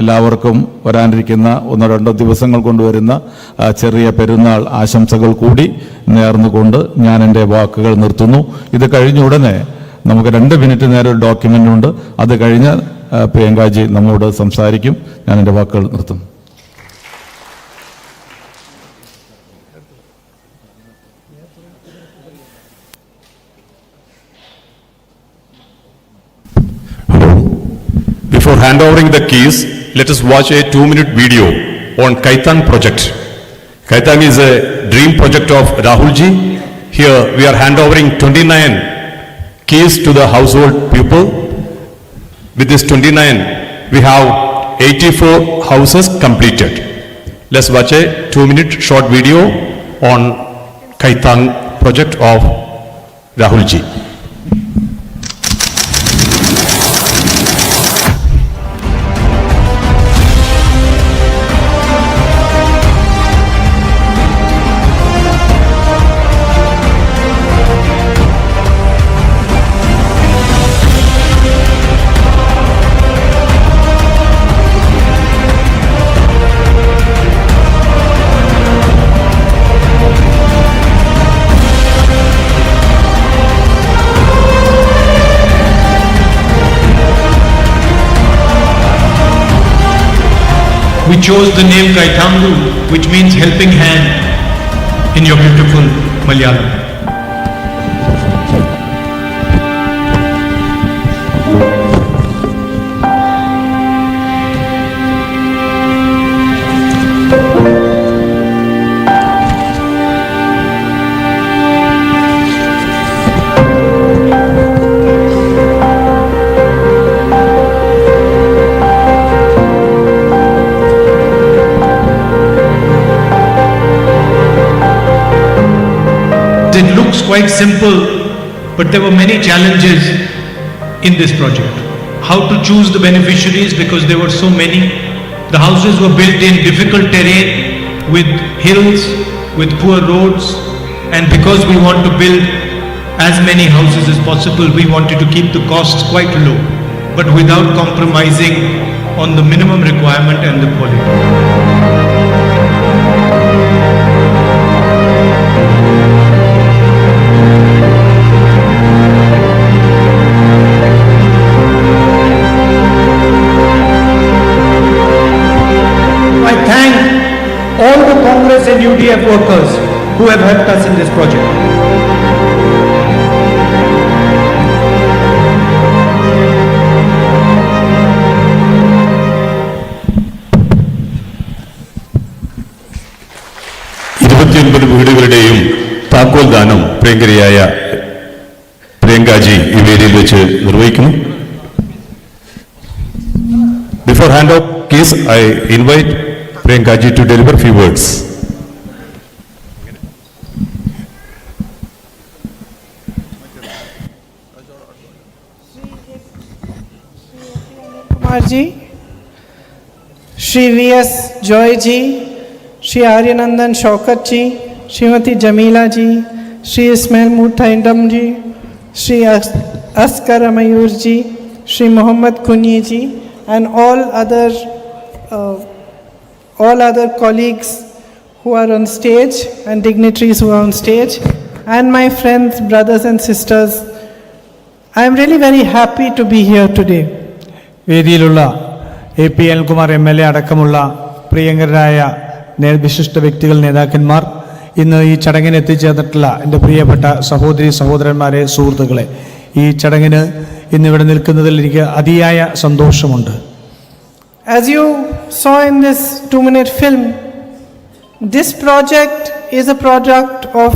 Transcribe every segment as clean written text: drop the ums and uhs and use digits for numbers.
എല്ലാവർക്കും വരാനിരിക്കുന്ന 1-2 ദിവസങ്ങൾ കൊണ്ടുവരുന്ന ചെറിയ പെരുന്നാൾ ആശംസകൾ കൂടി നേർന്നുകൊണ്ട് ഞാൻ എൻ്റെ വാക്കുകൾ നിർത്തുന്നു. ഇത് കഴിഞ്ഞ ഉടനെ നമുക്ക് 2 മിനിറ്റ് നേരം ഒരു ഡോക്യുമെൻ്റ് ഉണ്ട്. അത് കഴിഞ്ഞ് പ്രിയങ്കാജി നമ്മോട് സംസാരിക്കും. ഞാൻ എൻ്റെ വാക്കുകൾ നിർത്തുന്നു. Before handovering the keys, let us watch a 2-minute video on Kaitang project. Kaitang is a dream project of Rahulji. Here we are handovering 29 keys to the household people. With this 29, we have 84 houses completed. Let's watch a 2-minute short video on Kaitang project of Rahulji. We chose the name Kaitangu, which means helping hand in your beautiful Malayalam. It looks quite simple, but there were many challenges in this project. How to choose the beneficiaries because there were so many. The houses were built in difficult terrain with hills, with poor roads, and because we want to build as many houses as possible, we wanted to keep the costs quite low, but without compromising on the minimum requirement and the quality. All the Congress and UDF workers who have helped us in this project. വീടുകളുടെയും താക്കോൽ ദാനം പ്രിയങ്കരിയായ പ്രിയങ്കാജി ഈ വേദിയിൽ വെച്ച് നിർവഹിക്കുന്നു. Before hand of keys, I invite Priyankaji to deliver few words. Kumar ji, Shri V.S. Joy ji, Shri Aryanandan Shaukat ji, Srimati Jamila ji, Shri Ismail Muthaindam ji, Shri Askar Mayur ji, Shri Muhammad Kunyi ji, and all other colleagues who are on stage and dignitaries who are on stage, and my friends, brothers and sisters. I am really very happy to be here today. വേദിയിലുള്ള AP Anilkumar MLA അടക്കമുള്ള പ്രിയങ്കരായ വിശിഷ്ട വ്യക്തികൾ, നേതാക്കന്മാർ, ഇന്ന് ഈ ചടങ്ങിന് എത്തിച്ചേർന്നിട്ടുള്ള എൻ്റെ പ്രിയപ്പെട്ട സഹോദരി സഹോദരന്മാരെ, സുഹൃത്തുക്കളെ, ഈ ചടങ്ങിന് ഇന്നിവിടെ നിൽക്കുന്നതിൽ എനിക്ക് അതിയായ സന്തോഷമുണ്ട്. As you saw in this 2-minute film, this project is a product of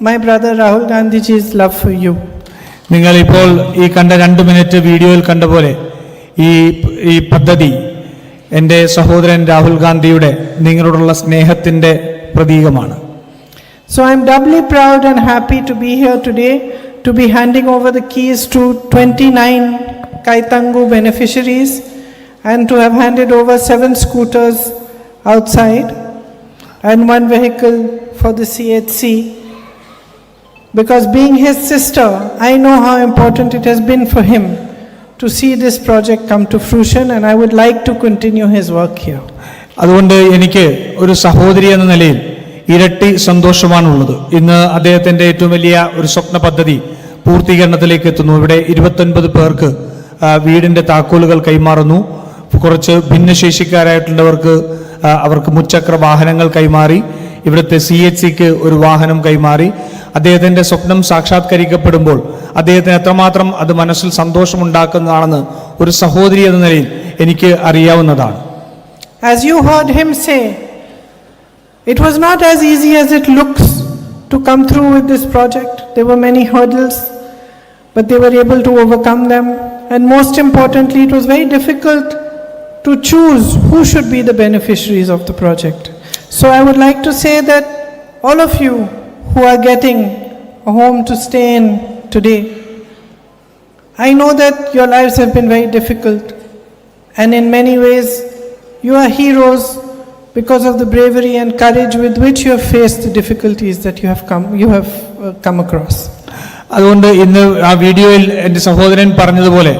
my brother Rahul Gandhiji's love for you. നിങ്ങൾ ഇപ്പോൾ ഈ കണ്ട 2 മിനിറ്റ് വീഡിയോയിൽ കണ്ട പോലെ ഈ പദ്ധതി എൻ്റെ സഹോദരൻ രാഹുൽ ഗാന്ധിയുടെ നിങ്ങളോടുള്ള സ്നേഹത്തിൻ്റെ പ്രതീകമാണ്. So I am doubly proud and happy to be here today to be handing over the keys to 29 Kaitangu beneficiaries and to have handed over 7 scooters outside and 1 vehicle for the CHC. Because being his sister, I know how important it has been for him to see this project come to fruition, and I would like to continue his work here. അതുകൊണ്ട് എനിക്ക് ഒരു സഹോദരി എന്ന നിലയിൽ ഇരട്ടി സന്തോഷമാണുള്ളത്. ഇന്ന് അദ്ദേഹത്തിൻ്റെ ഏറ്റവും വലിയ ഒരു സ്വപ്ന പദ്ധതി പൂർത്തീകരണത്തിലേക്ക് എത്തുന്നു. ഇവിടെ 29 പേർക്ക് വീടിൻ്റെ താക്കോലുകൾ കൈമാറുന്നു. കുറച്ച് ഭിന്നശേഷിക്കാരായിട്ടുള്ളവർക്ക് അവർക്ക് മുച്ചക്ര വാഹനങ്ങൾ കൈമാറി. ഇവിടുത്തെ CHCക്ക് ഒരു വാഹനം കൈമാറി. അദ്ദേഹത്തിൻ്റെ സ്വപ്നം സാക്ഷാത്കരിക്കപ്പെടുമ്പോൾ അദ്ദേഹത്തിന് എത്രമാത്രം അത് മനസ്സിൽ സന്തോഷമുണ്ടാക്കുന്നതാണെന്ന് ഒരു സഹോദരി എന്ന നിലയിൽ എനിക്ക് അറിയാവുന്നതാണ്. As you heard him say, it was not as easy as it looks to come through with this project. There were many hurdles, but they were able to overcome them. And most importantly, it was very difficult to choose who should be the beneficiaries of the project. So I would like to say that all of you who are getting a home to stay in today, I know that your lives have been very difficult, and in many ways you are heroes because of the bravery and courage with which you have faced the difficulties that you have come across. അതുകൊണ്ട് ഇന്ന് ആ വീഡിയോയിൽ എൻ്റെ സഹോദരൻ പറഞ്ഞതുപോലെ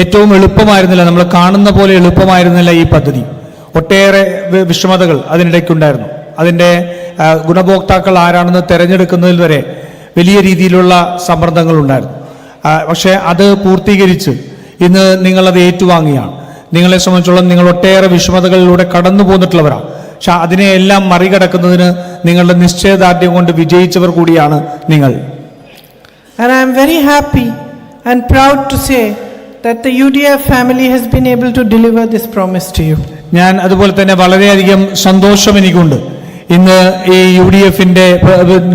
ഏറ്റവും എളുപ്പമായിരുന്നില്ല, നമ്മൾ കാണുന്ന പോലെ എളുപ്പമായിരുന്നില്ല ഈ പദ്ധതി. ഒട്ടേറെ വിഷമതകൾ അതിനിടയ്ക്കുണ്ടായിരുന്നു. അതിൻ്റെ ഗുണഭോക്താക്കൾ ആരാണെന്ന് തിരഞ്ഞെടുക്കുന്നതിൽ വരെ വലിയ രീതിയിലുള്ള സമ്മർദ്ദങ്ങളുണ്ടായിരുന്നു. പക്ഷേ അത് പൂർത്തീകരിച്ച് ഇന്ന് നിങ്ങളത് ഏറ്റുവാങ്ങിയാണ്. നിങ്ങളെ സംബന്ധിച്ചോളം നിങ്ങൾ ഒട്ടേറെ വിഷമതകളിലൂടെ കടന്നു പോന്നിട്ടുള്ളവരാണ്. പക്ഷെ അതിനെയെല്ലാം മറികടക്കുന്നതിന് നിങ്ങളുടെ നിശ്ചയദാർഢ്യം കൊണ്ട് വിജയിച്ചവർ കൂടിയാണ് നിങ്ങൾ. And I am very happy and proud to say that the UDF family has been able to deliver this promise to you. ഞാൻ അതുപോലെ തന്നെ വളരെയധികം സന്തോഷം എനിക്കുണ്ട്. ഇന്ന് ഈ UDFന്റെ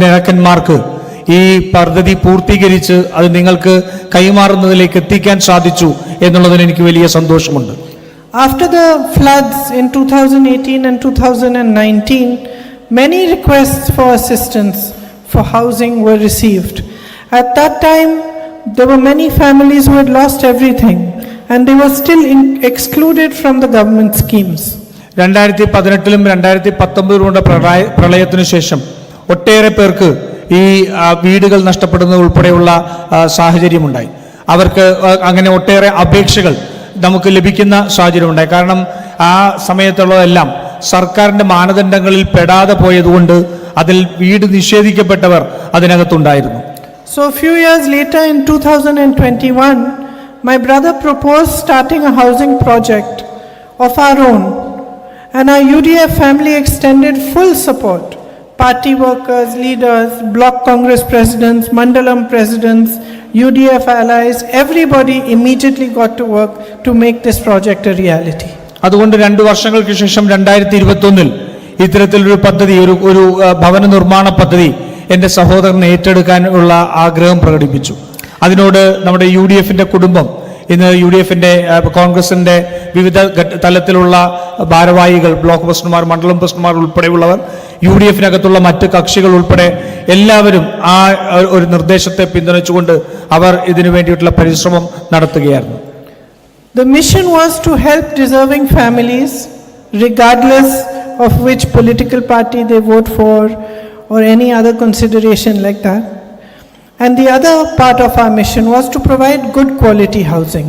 നേതാക്കന്മാർക്ക് ഈ പദ്ധതി പൂർത്തീകരിച്ച് അത് നിങ്ങൾക്ക് കൈമാറുന്നതിലേക്ക് എത്തിക്കാൻ സാധിച്ചു എന്നുള്ളതിന് എനിക്ക് വലിയ സന്തോഷമുണ്ട്. After the floods in 2018 and 2019, many requests for assistance for housing were received. At that time, there were many families who had lost everything and they were still excluded from the government schemes. 2018-ലും 2019-ലും പ്രളയത്തിനു ശേഷം ഒട്ടേറെ പേർക്ക് ഈ വീടുകൾ നഷ്ടപ്പെടുന്നത് ഉൾപ്പെടെയുള്ള സാഹചര്യമുണ്ടായി. അവർക്ക് അങ്ങനെ ഒട്ടേറെ അപേക്ഷകൾ നമുക്ക് ലഭിക്കുന്ന സാഹചര്യമുണ്ടായി. കാരണം ആ സമയത്തുള്ളതെല്ലാം സർക്കാരിൻ്റെ മാനദണ്ഡങ്ങളിൽ പെടാതെ പോയതുകൊണ്ട് അതിൽ വീട് നിഷേധിക്കപ്പെട്ടവർ അതിനകത്തുണ്ടായിരുന്നു. So a few years later in 2021, my brother proposed starting a housing project of our own, and our UDF family extended full support. Party workers, leaders, block Congress presidents, Mandalam presidents, UDF allies, everybody immediately got to work to make this project a reality. അതുകൊണ്ട് 2 വർഷങ്ങൾക്ക് ശേഷം 2021-ൽ ഇത്തരത്തിലൊരു പദ്ധതി, ഒരു ഭവന നിർമ്മാണ പദ്ധതി എൻ്റെ സഹോദരൻ ഏറ്റെടുക്കാനുള്ള ആഗ്രഹം പ്രകടിപ്പിച്ചു. അതിനോട് നമ്മുടെ UDFന്റെ കുടുംബം, ഇന്ന് UDFന്റെ കോൺഗ്രസിന്റെ വിവിധ തലത്തിലുള്ള ഭാരവാഹികൾ, ബ്ലോക്ക് പ്രസിഡന്റുമാർ, മണ്ഡലം പ്രസിഡന്റുമാർ ഉൾപ്പെടെയുള്ളവർ, UDFനകത്തുള്ള മറ്റ് കക്ഷികൾ ഉൾപ്പെടെ എല്ലാവരും ആ ഒരു നിർദ്ദേശത്തെ പിന്തുണച്ചുകൊണ്ട് അവർ ഇതിനു വേണ്ടിയിട്ടുള്ള പരിശ്രമം നടത്തുകയായിരുന്നു. The mission was to help deserving families regardless of which political party they vote for or any other consideration like that. And the other part of our mission was to provide good quality housing,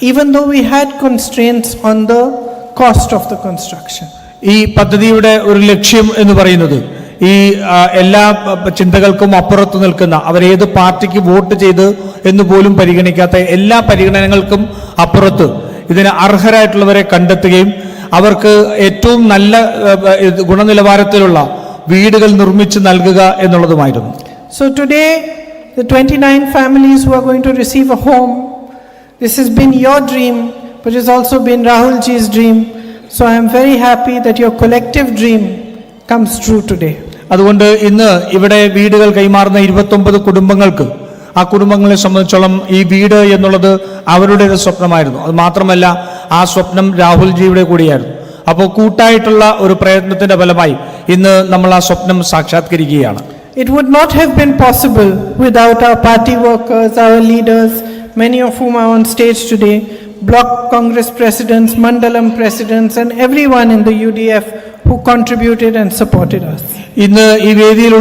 even though we had constraints on the cost of the construction. ഈ പദ്ധതിയുടെ ഒരു ലക്ഷ്യം എന്ന് പറയുന്നത് ഈ എല്ലാ ചിന്തകൾക്കും അപ്പുറത്ത് നിൽക്കുന്ന, അവരേത് പാർട്ടിക്ക് വോട്ട് ചെയ്ത് എന്ന് പോലും പരിഗണിക്കാത്ത എല്ലാ പരിഗണനകൾക്കും അപ്പുറത്ത് ഇതിന് അർഹരായിട്ടുള്ളവരെ കണ്ടെത്തുകയും അവർക്ക് ഏറ്റവും നല്ല ഗുണനിലവാരത്തിലുള്ള വീടുകൾ നിർമ്മിച്ച് നൽകുക എന്നുള്ളതുമായിരുന്നു. So today, the 29 families who are going to receive a home, this has been your dream, but it's also been Rahul ji's dream. So I am very happy that your collective dream comes true today. അതുകൊണ്ട് ഇന്ന് ഇവിടെ വീടുകൾ കൈമാറുന്ന 29 കുടുംബങ്ങൾക്ക്, ആ കുടുംബങ്ങളെ സംബന്ധിച്ചോളം ഈ വീട് എന്നുള്ളത് അവരുടെ സ്വപ്നമായിരുന്നു. അത് മാത്രമല്ല ആ സ്വപ്നം രാഹുൽ ജിയുടെ കൂടിയായിരുന്നു. അപ്പോൾ കൂട്ടായിട്ടുള്ള ഒരു പ്രയത്നത്തിന്റെ ഫലമായി ഇന്ന് നമ്മൾ ആ സ്വപ്നം സാക്ഷാത്കരിക്കുകയാണ്. It would not have been possible without our party workers, our leaders, many of whom are on stage today, block Congress presidents, Mandalam presidents, and everyone in the UDF who contributed and supported us. ഇന്ന് ഈ വേദിയിൽ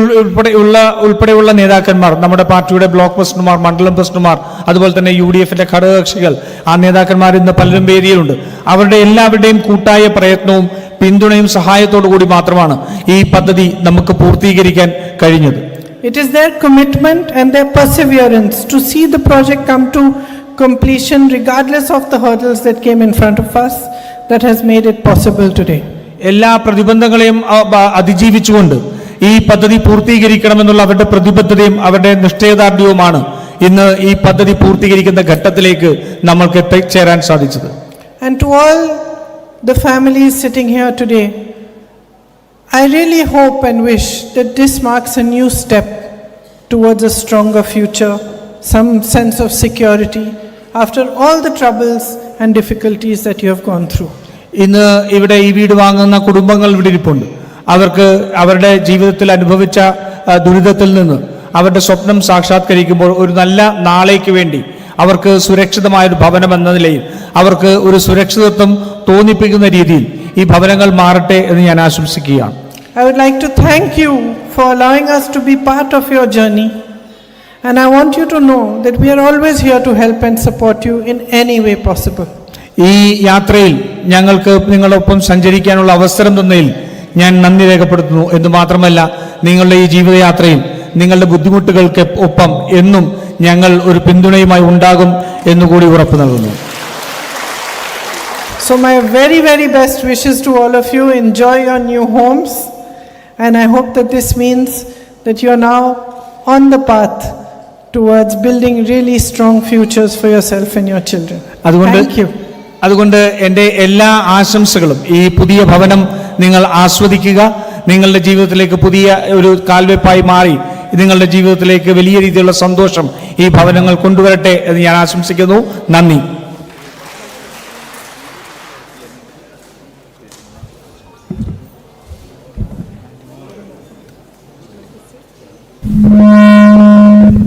ഉൾപ്പെടെയുള്ള നേതാക്കന്മാർ, നമ്മുടെ പാർട്ടിയുടെ block പ്രസിഡന്റുമാർ, മണ്ഡലം പ്രസിഡന്റുമാർ, അതുപോലെ തന്നെ UDF-ന്റെ ഘടകകക്ഷികൾ, ആ നേതാക്കന്മാർ ഇന്ന് പലരും വേദിയിലുണ്ട്. അവരുടെ എല്ലാവരുടെയും കൂട്ടായ പ്രയത്നവും പിന്തുണയും സഹായത്തോടു കൂടി മാത്രമാണ് ഈ പദ്ധതി നമുക്ക് പൂർത്തീകരിക്കാൻ കഴിഞ്ഞത്. It is their commitment and their perseverance to see the project come to completion regardless of the hurdles that came in front of us that has made it possible today. എല്ലാ പ്രതിബന്ധങ്ങളെയും അതിജീവിച്ചുകൊണ്ട് ഈ പദ്ധതി പൂർത്തീകരിക്കണമെന്നുള്ള അവരുടെ പ്രതിബദ്ധതയും അവരുടെ നിശ്ചയദാർഢ്യവുമാണ് ഇന്ന് ഈ പദ്ധതി പൂർത്തീകരിക്കുന്ന ഘട്ടത്തിലേക്ക് നമ്മൾക്ക് എത്തിച്ചേരാൻ സാധിച്ചത്. And to all the families sitting here today, I really hope and wish that this marks a new step towards a stronger future, some sense of security after all the troubles and difficulties that you have gone through. ഇന്ന് ഇവിടെ ഈ വീട് വാങ്ങുന്ന കുടുംബങ്ങൾ ഇവിടെ ഇരിപ്പുണ്ട്. അവർക്ക് അവരുടെ ജീവിതത്തിൽ അനുഭവിച്ച ദുരിതത്തിൽ നിന്ന് അവരുടെ സ്വപ്നം സാക്ഷാത്കരിക്കുമ്പോൾ ഒരു നല്ല നാളേക്ക് വേണ്ടി അവർക്ക് സുരക്ഷിതമായൊരു ഭവനം എന്ന നിലയിൽ അവർക്ക് ഒരു സുരക്ഷിതത്വം തോന്നിപ്പിക്കുന്ന രീതിയിൽ ഈ ഭവനങ്ങൾ മാറട്ടെ എന്ന് ഞാൻ ആശംസിക്കുകയാണ്. I would like to thank you for allowing us to be part of your journey, and I want you to know that we are always here to help and support you in any way possible. ഈ യാത്രയിൽ ഞങ്ങൾക്ക് നിങ്ങളൊപ്പം സഞ്ചരിക്കാനുള്ള അവസരം തന്നതിൽ ഞാൻ നന്ദി രേഖപ്പെടുത്തുന്നു. എന്ന് മാത്രമല്ല, നിങ്ങളുടെ ഈ ജീവിതയാത്രയിൽ നിങ്ങളുടെ ബുദ്ധിമുട്ടുകൾക്ക് ഒപ്പം എന്നും ഞങ്ങൾ ഒരു പിന്തുണയുമായി ഉണ്ടാകും എന്നുകൂടി ഉറപ്പു നൽകുന്നു. So my very, very best wishes to all of you. Enjoy your new homes, and I hope that this means that you are now on the path towards building really strong futures for yourself and your children. Thank you. അതുകൊണ്ട് എൻ്റെ എല്ലാ ആശംസകളും, ഈ പുതിയ ഭവനം നിങ്ങൾ ആസ്വദിക്കുക, നിങ്ങളുടെ ജീവിതത്തിലേക്ക് പുതിയ ഒരു കാൽവെപ്പായി മാറി നിങ്ങളുടെ ജീവിതത്തിലേക്ക് വലിയ രീതിയിലുള്ള സന്തോഷം ഈ ഭവനങ്ങൾ കൊണ്ടുവരട്ടെ എന്ന് ഞാൻ ആശംസിക്കുന്നു. നന്ദി.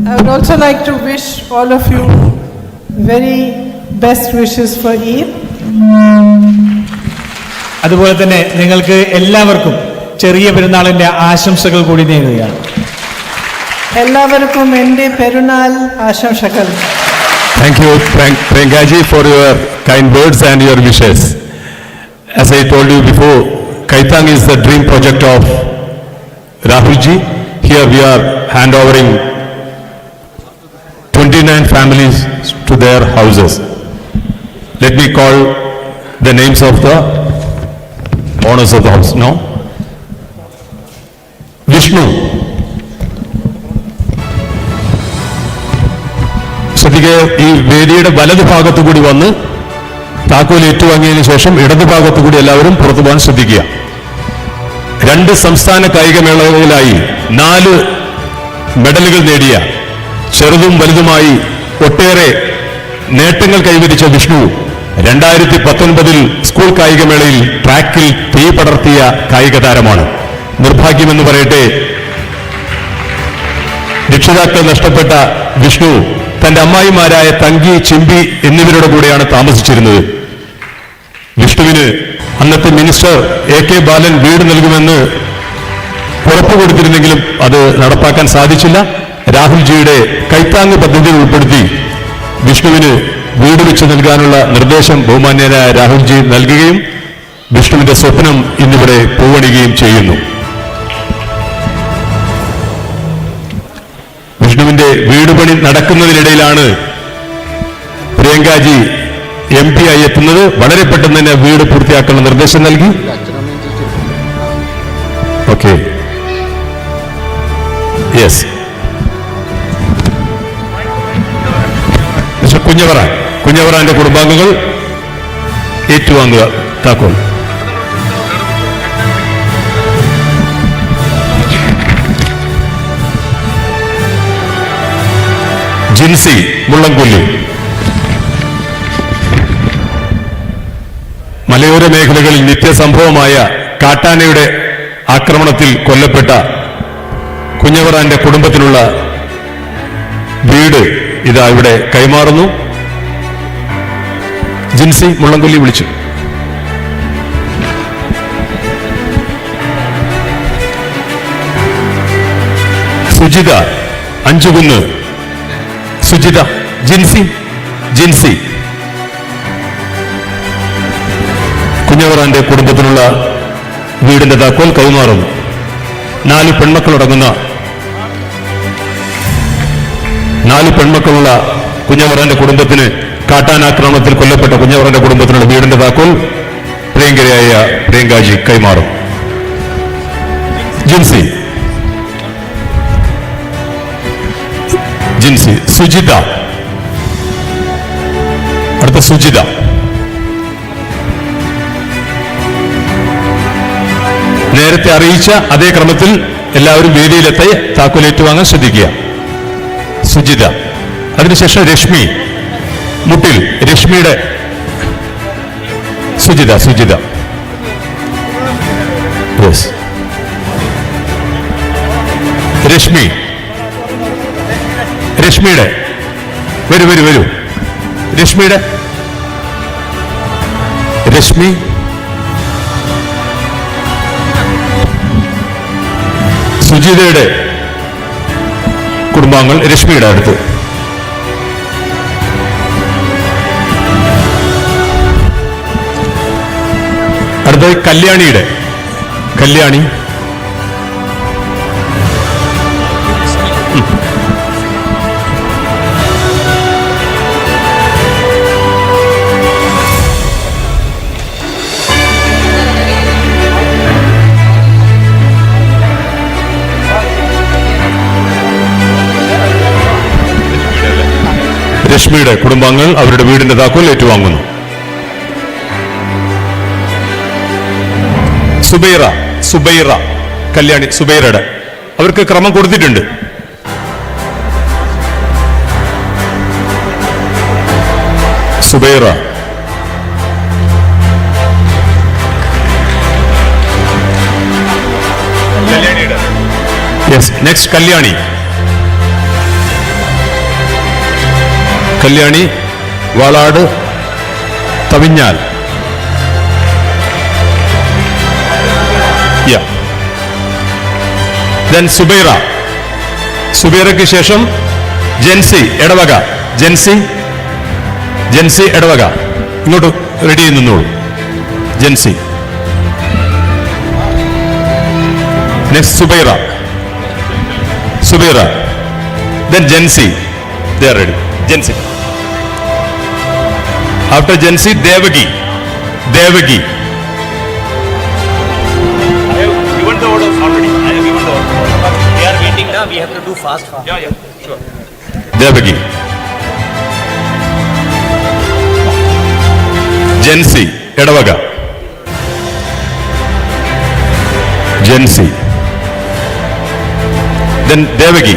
I would also like to wish all of you very best wishes for Eid. അതുപോലെ തന്നെ നിങ്ങൾക്ക് എല്ലാവർക്കും ചെറിയ പെരുന്നാളിന്റെ ആശംസകൾ കൂടി നേരുകയാണ്. എല്ലാവർക്കും എൻ്റെ പെരുന്നാൾ ആശംസകൾ. Thank you, Priyankaji, for your kind words and your wishes. As I told you before, Kaitang is the dream project of Rahulji. Here we are handovering 29 families to their houses. Let me call the names of the owners of the house now. Vishnu. ശ്രദ്ധിക്കുക, ഈ വേദിയുടെ വലതു ഭാഗത്തു കൂടി വന്ന് താക്കോൽ ഏറ്റുവാങ്ങിയതിനു ശേഷം ഇടതു ഭാഗത്തു കൂടി എല്ലാവരും പുറത്തു പോകാൻ ശ്രദ്ധിക്കുക. 2 സംസ്ഥാന കായികമേളകളിലായി 4 മെഡലുകൾ നേടിയ ചെറുതും വലുതുമായി ഒട്ടേറെ നേട്ടങ്ങൾ കൈവരിച്ച വിഷ്ണു 2019 സ്കൂൾ കായികമേളയിൽ ട്രാക്കിൽ തീ പടർത്തിയ കായിക താരമാണ്. നിർഭാഗ്യമെന്ന് പറയട്ടെ, രക്ഷിതാക്കൾ നഷ്ടപ്പെട്ട വിഷ്ണു തന്റെ അമ്മായിമാരായ തങ്കി, ചിമ്പി എന്നിവരുടെ കൂടെയാണ് താമസിച്ചിരുന്നത്. വിഷ്ണുവിന് അന്നത്തെ മിനിസ്റ്റർ AK ബാലൻ വീട് നൽകുമെന്ന് ഉറപ്പ് കൊടുത്തിരുന്നെങ്കിലും അത് നടപ്പാക്കാൻ സാധിച്ചില്ല. രാഹുൽജിയുടെ കൈത്താങ് പദ്ധതി ഉൾപ്പെടുത്തി വിഷ്ണുവിന് വീട് വെച്ച് നൽകാനുള്ള നിർദ്ദേശം ബഹുമാന്യനായ രാഹുൽജി നൽകുകയും വിഷ്ണുവിന്റെ സ്വപ്നം ഇന്നിവിടെ പൂവണിയുകയും ചെയ്യുന്നു. വിഷ്ണുവിന്റെ വീട് പണി നടക്കുന്നതിനിടയിലാണ് പ്രിയങ്കാജി MP ആയി എത്തുന്നത്. വളരെ പെട്ടെന്ന് തന്നെ വീട് പൂർത്തിയാക്കാനുള്ള നിർദ്ദേശം നൽകി. Okay, yes. കുഞ്ഞവറാന്റെ കുടുംബാംഗങ്ങൾ ഏറ്റുവാങ്ങുക താക്കോൽ. ജിൻസി മുള്ളംകൊല്ലി. മലയോര മേഖലകളിൽ നിത്യസംഭവമായ കാട്ടാനയുടെ ആക്രമണത്തിൽ കൊല്ലപ്പെട്ട കുഞ്ഞവറാന്റെ കുടുംബത്തിലുള്ള വീട് ഇതാ ഇവിടെ കൈമാറുന്നു. ജിൻസി മുള്ളംകൊല്ലി വിളിച്ചു. സുജിത അഞ്ചുകുന്ന്, സുജിത, ജിൻസി കുഞ്ഞവറാന്റെ കുടുംബത്തിനുള്ള വീടിന്റെ താക്കോൽ കൈമാറുന്നു. 4 പെൺമക്കളുള്ള കുഞ്ഞവറാന്റെ കുടുംബത്തിന് കാട്ടാനാക്രമണത്തിൽ കൊല്ലപ്പെട്ട കുഞ്ഞവറാന്റെ കുടുംബത്തിനുള്ള വീടിന്റെ താക്കോൽ പ്രിയങ്കരിയായ പ്രിയങ്കാജി കൈമാറും. ജിൻസി, സുജിത, അടുത്ത സുജിത. നേരത്തെ അറിയിച്ച അതേ ക്രമത്തിൽ എല്ലാവരും വേദിയിലെത്തി താക്കോൽ ഏറ്റുവാങ്ങാൻ ശ്രദ്ധിക്കുക. സുജിത, അതിനുശേഷം രശ്മി മുട്ടിൽ, രശ്മിയുടെ സുജിത യെസ്, രശ്മിയുടെ വരൂ രശ്മിയുടെ രശ്മി, സുജിതയുടെ കുടുംബാംഗങ്ങൾ രശ്മിയുടെ അടുത്ത്. അടുത്തത് കല്യാണി, രശ്മിയുടെ കുടുംബാംഗങ്ങൾ അവരുടെ വീടിന്റെ താക്കോൽ ഏറ്റുവാങ്ങുന്നു. സുബൈറ കല്യാണി, സുബൈറയുടെ അവർക്ക് ക്രമം കൊടുത്തിട്ടുണ്ട്. Zubaira, yes, next Kalyani Valad Thavinjal. Then സുബൈറയ്ക്ക് ശേഷം ജെൻസി എടവക, ഇങ്ങോട്ട് റെഡി ചെയ്ത് നിന്നോളൂ. Jency, next Zubaira, then Jency, they are ready. Jensi. After Jensi, Devagi. I have given the orders already. We are waiting now. We have to do fast. Yeah, sure. Devagi. Jensi, Edavaga. Then Devagi.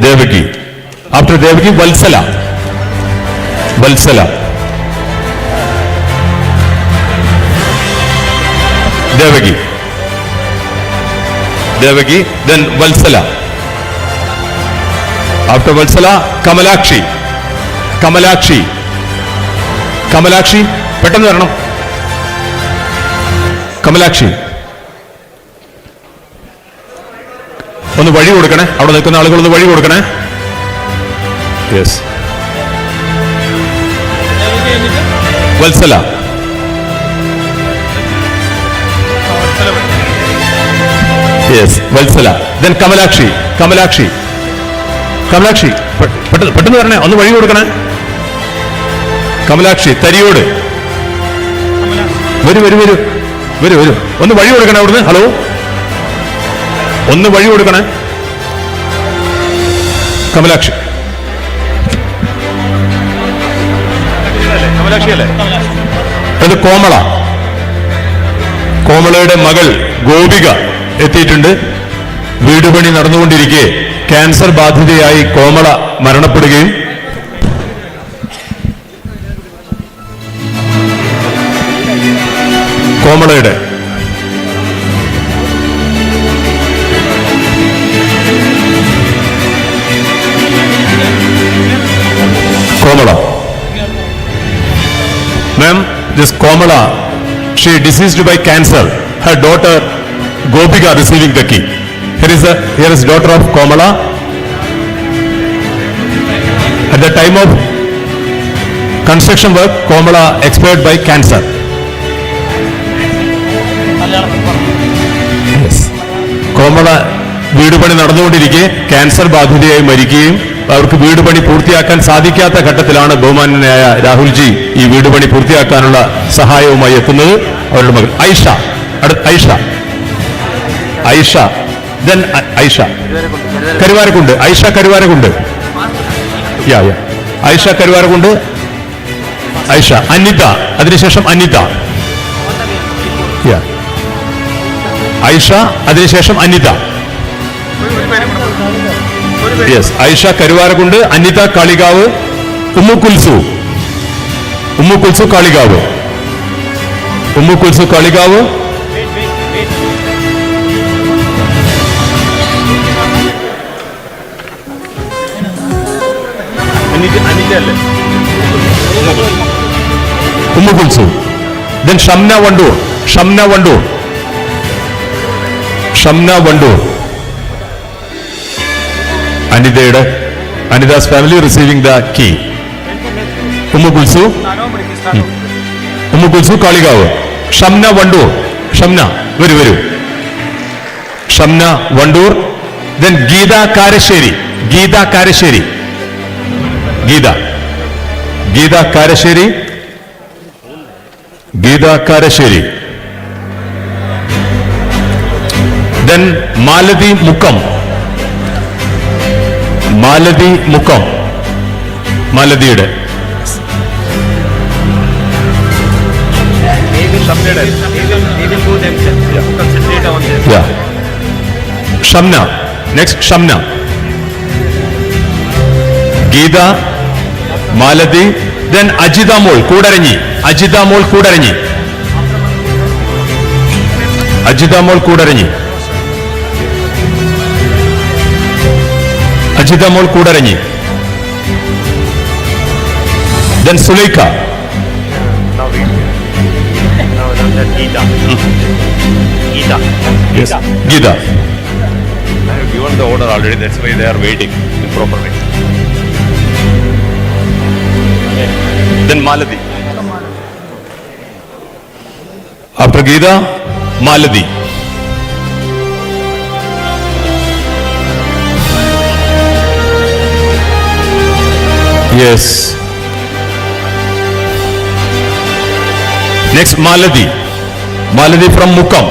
Devaki. After Devaki, Valsala. Devaki, then Valsala. After Valsala, Kamalakshi. പെട്ടെന്ന് വരണം. കമലാക്ഷി, ഒന്ന് വഴി കൊടുക്കണേ, അവിടെ നിൽക്കുന്ന ആളുകൾ ഒന്ന് വഴി കൊടുക്കണേ. Yes, Vatsala. Yes, Vatsala. Then Kamalakshi. പെട്ടെന്ന് വരണേ, ഒന്ന് വഴി കൊടുക്കണേ. കമലാക്ഷി, തരിയോട്. വരൂ, ഒന്ന് വഴി കൊടുക്കണേ അവിടുന്ന്. ഹലോ, ഒന്ന് വഴി കൊടുക്കണേ. കമലാക്ഷി അല്ലേ? അത് കോമളയുടെ മകൾ ഗോപിക എത്തിയിട്ടുണ്ട്. വീടുപണി നടന്നുകൊണ്ടിരിക്കെ ക്യാൻസർ ബാധിതയായി കോമള മരണപ്പെടുകയും കോമളയുടെ Ma'am, this Komala she deceased by cancer. Her daughter Gopika receiving the key. Here is daughter of Komala. At the time of construction work, Komala expired by cancer. Yes. കോമള വീട് പണി നടന്നുകൊണ്ടിരിക്കെ ക്യാൻസർ ബാധിതയായി മരിക്കുകയും അവർക്ക് വീട് പണി പൂർത്തിയാക്കാൻ സാധിക്കാത്ത ഘട്ടത്തിലാണ് ബഹുമാന്യനായ രാഹുൽജി ഈ വീട് പണി പൂർത്തിയാക്കാനുള്ള സഹായവുമായി എത്തുന്നത്. അവരുടെ മകൾ ഐഷ. ഐഷ ഐഷ ദെൻ ഐഷ കരുവാരക്കുണ്ട്. ഐഷ കരുവാരക്കുണ്ട്. ഐഷ കരുവാരക്കുണ്ട്. ഐഷ. അനിത. അതിനുശേഷം അനിത. ഐഷ അതിനുശേഷം Anitha. Yes. Aisha Karuvarakundu, Anitha Kalikavu, Ummukulsu Kalikavu. Ummukulsu Kalikavu. Ummukulsu. Then Shamna Wandoor. Shamna Wandoor. Anida's family receiving the key. Ummukulsu Kalikavu. Shamna Wandoor. Shamna വരൂ. ഷംന വണ്ടൂർ. Then ഗീത കാരശ്ശേരി. ഗീത കാരശ്ശേരി. Then മാലതി മുക്കം. മാലതിയുടെ. Shamna. Next Shamna. Geetha, Malathi. Then Ajitha Mol Koodaranji. Ajitha Mol Koodaranji. Then Suleika. Yes. Geeta. I have given the order already, that's why they are waiting in proper way. Then Maladi. After Geeta, Maladi. Yes. Next, Maladi. Maladi from Mukkam.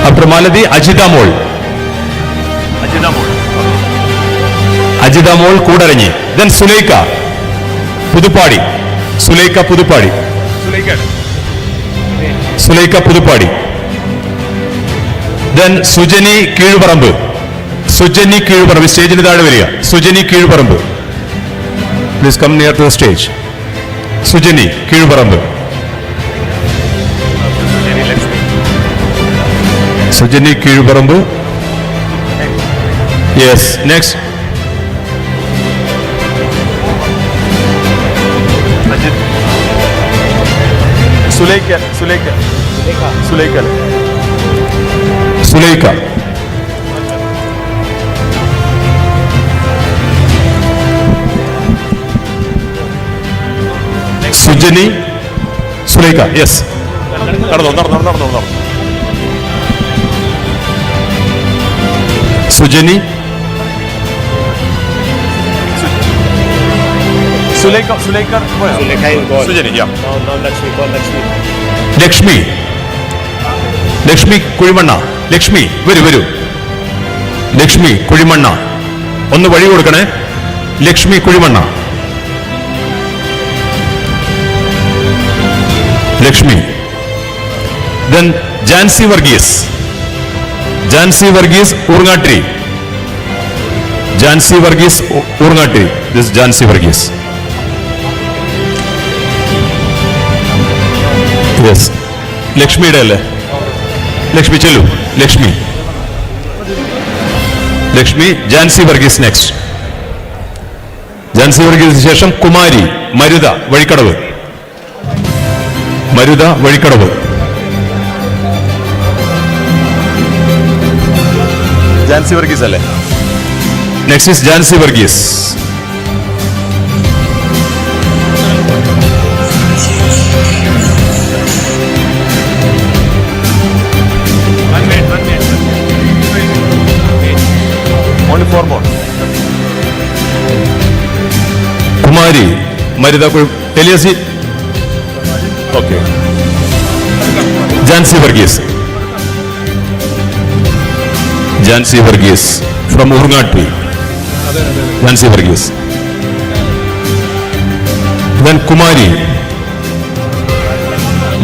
After Maladi, Ajita Mol. Kudaranyi. Then Suleika. Pudupadi. Then Sujani Kizhuparambu. Stage in the area. Sujani Kizhuparambu. Please come near to the stage. Sujani Kizhuparambu. Sujani Kizhuparambu. Yes. Next. Suleika. Sujani, Suleika, yes. നടന്നു. Sujani. Suleika. Sujani, yeah. Now Lakshmi. Lakshmi Kulimanna. Lakshmi, വരൂ. ലക്ഷ്മി കുഴിമണ്ണ. ഒന്ന് വഴി കൊടുക്കണേ. Lakshmi Kuzhimanna. Lakshmi. Then Jansi Varghese. Urngati. This is Jansi Varghese. Yes. Lakshmi idale. Lakshmi chelu. Lakshmi. Jansi Varghese next. Jancy വർഗീസിന് ശേഷം കുമാരി മരുത വഴിക്കടവ്. മരുത വഴിക്കടവ്. ജാൻസി വർഗീസ് അല്ലേ? Next is Jancy Varghese. Only 4 more. Kumari Marutha Eliyasi. Okay. Jancy Varghese. Jancy Varghese from Oorngatti. Jancy Varghese. then Kumari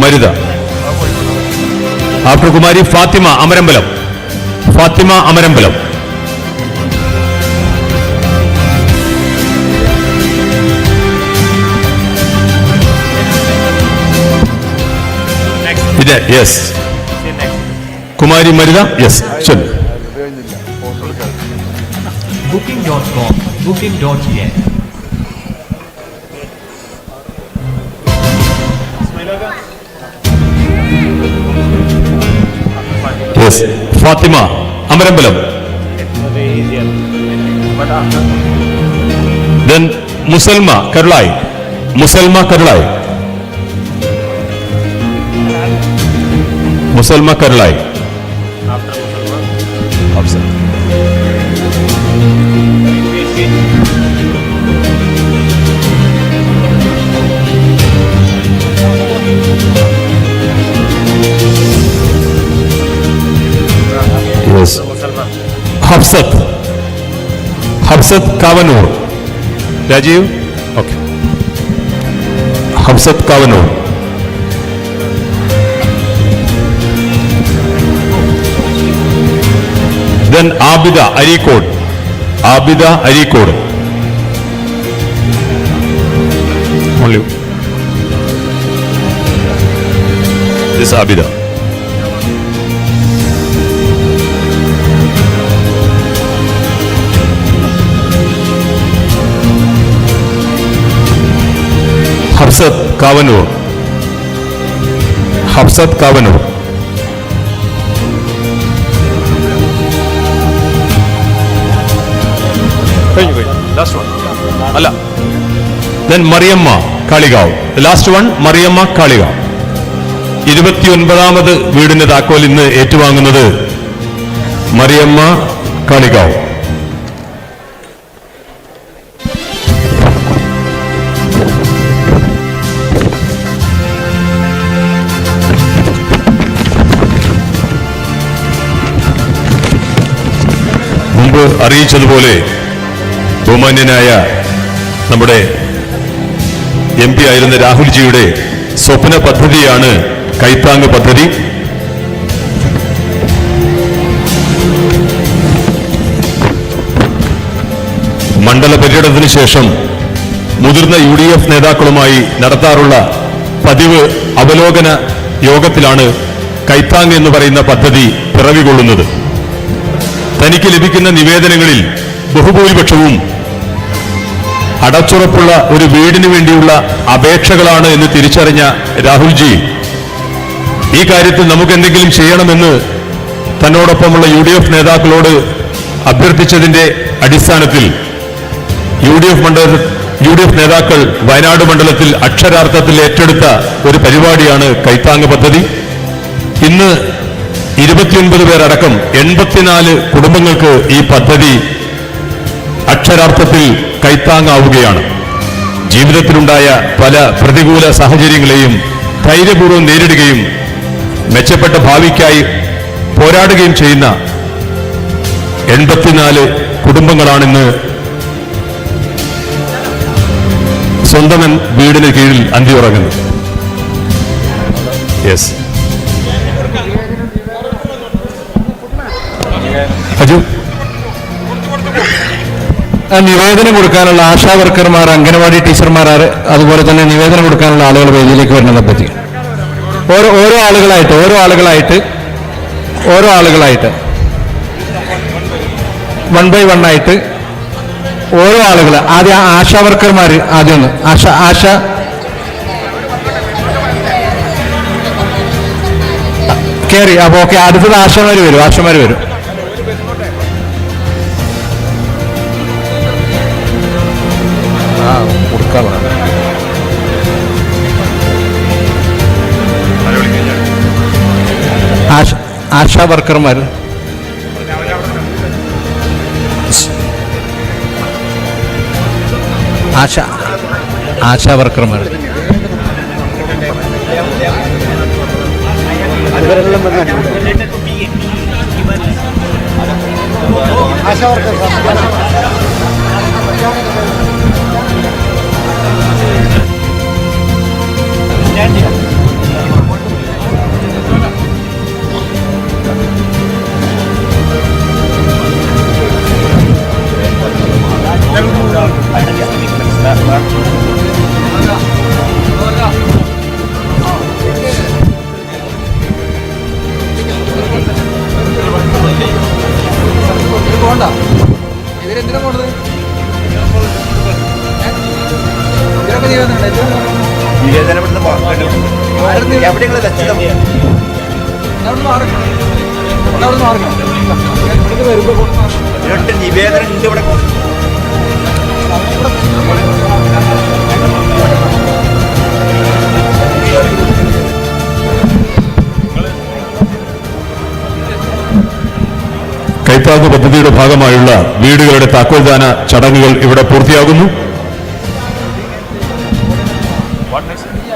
Marutha. After Kumari Fathima Amarambalam. Fathima Amarambalam. ഇത് yes. Kumari Marutha yes. ശരി. Booking.com, booking.in. Yes. Fathima Amarambalam. then Musalma Karulai. Musalma Karulai. Musalma Karulai. Yes. Hafsath. Hafsath Kavanur. Rajeev. Okay. Hafsath Kavanur. then Abida Areekode. Abida Areekode. only this Abida. Hafsath Kavanur. Hafsath Kavanur. Last one. അല്ല. then Mariyamma Kalikavu. Last one Mariyamma Kalikavu. 29ാമത് വീടിന്റെ താക്കോൽ ഇന്ന് ഏറ്റുവാങ്ങുന്നത് മറിയമ്മ കാളികാവ്. മുമ്പ് അറിയിച്ചതുപോലെ ബഹുമാന്യനായ നമ്മുടെ MP ആയിരുന്ന രാഹുൽജിയുടെ സ്വപ്ന പദ്ധതിയാണ് കൈത്താങ് പദ്ധതി. മണ്ഡല പര്യടനത്തിന് ശേഷം മുതിർന്ന UDF നേതാക്കളുമായി നടത്താറുള്ള പതിവ് അവലോകന യോഗത്തിലാണ് കൈത്താങ് എന്ന് പറയുന്ന പദ്ധതി പിറവികൊള്ളുന്നത്. തനിക്ക് ലഭിക്കുന്ന നിവേദനങ്ങളിൽ ബഹുഭൂരിപക്ഷവും അടച്ചുറപ്പുള്ള ഒരു വീടിന് വേണ്ടിയുള്ള അപേക്ഷകളാണ് എന്ന് തിരിച്ചറിഞ്ഞ രാഹുൽജി ഈ കാര്യത്തിൽ നമുക്ക് എന്തെങ്കിലും ചെയ്യണമെന്ന് തന്നോടൊപ്പമുള്ള UDF നേതാക്കളോട് അഭ്യർത്ഥിച്ചതിന്റെ അടിസ്ഥാനത്തിൽ UDF നേതാക്കൾ വയനാട് മണ്ഡലത്തിൽ അക്ഷരാർത്ഥത്തിൽ ഏറ്റെടുത്ത ഒരു പരിപാടിയാണ് കൈത്താങ് പദ്ധതി. ഇന്ന് 29 പേരടക്കം 84 കുടുംബങ്ങൾക്ക് ഈ പദ്ധതി അക്ഷരാർത്ഥത്തിൽ കൈത്താങ്ങാവുകയാണ്. ജീവിതത്തിലുണ്ടായ പല പ്രതികൂല സാഹചര്യങ്ങളെയും ധൈര്യപൂർവ്വം നേരിടുകയും മെച്ചപ്പെട്ട ഭാവിക്കായി പോരാടുകയും ചെയ്യുന്ന 84 കുടുംബങ്ങളാണിന്ന് സ്വന്തം വീടിന് കീഴിൽ അന്തിയുറങ്ങുന്നത്. യെസ്. അജു. നിവേദനം കൊടുക്കാനുള്ള ആശാ വർക്കർമാർ, അംഗനവാടി ടീച്ചർമാർ, അതുപോലെ തന്നെ നിവേദനം കൊടുക്കാനുള്ള ആളുകൾ വേദിയിലേക്ക് വരുന്നതിനെ പറ്റി ഓരോ ആളുകളായിട്ട് 1 by 1 ആയിട്ട് ഓരോ ആളുകൾ ആദ്യം ആശാ വർക്കർമാർ ആദ്യം ഒന്ന് ആശ കയറി. അപ്പോൾ ഓക്കെ, അടുത്തത് ആശമാർ വരും. ആശാ വർക്കർമാർ, ആശാ വർക്കർമാർ, നിവേദനം ഉണ്ട് ഇവിടെ. കൈത്താങ് പദ്ധതിയുടെ ഭാഗമായുള്ള വീടുകളുടെ താക്കോൽദാന ചടങ്ങുകൾ ഇവിടെ പൂർത്തിയാകുന്നു. What next?